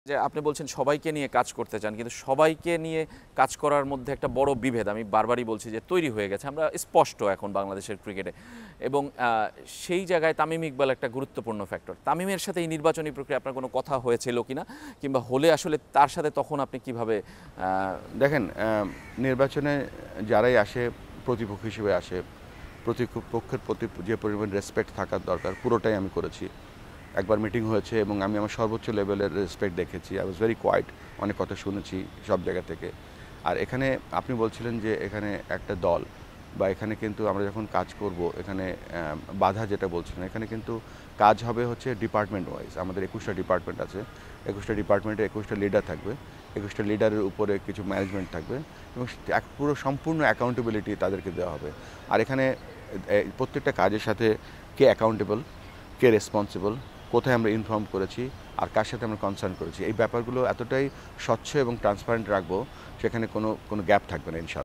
যে আপনি বলছেন সবাইকে নিয়ে কাজ করতে চান, কিন্তু সবাইকে নিয়ে কাজ করার মধ্যে একটা বড় বিভেদ আমি বারবারই বলছি যে তৈরি হয়ে গেছে, আমরা স্পষ্ট এখন বাংলাদেশের ক্রিকেটে। এবং সেই জায়গায় তামিম ইকবাল একটা গুরুত্বপূর্ণ ফ্যাক্টর। তামিমের সাথে এই নির্বাচনী প্রক্রিয়া আপনার কোনো কথা হয়েছিল কিনা, কিংবা হলে আসলে তার সাথে তখন আপনি কিভাবে? দেখেন, নির্বাচনে যারাই আসে প্রতিপক্ষ হিসেবে আসে, প্রতিপক্ষের প্রতি যে পরিমাণ রেসপেক্ট থাকার দরকার পুরোটাই আমি করেছি। একবার মিটিং হয়েছে এবং আমি আমার সর্বোচ্চ লেভেলের রেসপেক্ট দেখেছি। আই ওয়াজ ভেরি কোয়াইট, অনেক কথা শুনেছি সব জায়গা থেকে। আর এখানে আপনি বলছিলেন যে এখানে একটা দল বা এখানে কিন্তু আমরা যখন কাজ করব এখানে বাধা যেটা বলছিলেন, এখানে কিন্তু কাজ হবে হচ্ছে ডিপার্টমেন্ট ওয়াইজ। আমাদের 21টা ডিপার্টমেন্ট আছে, 21টা ডিপার্টমেন্টে 21টা লিডার থাকবে, 21টা লিডারের উপরে কিছু ম্যানেজমেন্ট থাকবে এবং পুরো সম্পূর্ণ অ্যাকাউন্টেবিলিটি তাদেরকে দেওয়া হবে। আর এখানে প্রত্যেকটা কাজের সাথে কে অ্যাকাউন্টেবল, কে রেসপন্সিবল, কোথায় আমরা ইনফর্ম করেছি আর কার সাথে আমরা কনসার্ন করেছি, এই ব্যাপারগুলো এতটাই স্বচ্ছ এবং ট্রান্সপারেন্ট রাখবো, সেখানে কোনো গ্যাপ থাকবে না ইনশাআল্লাহ।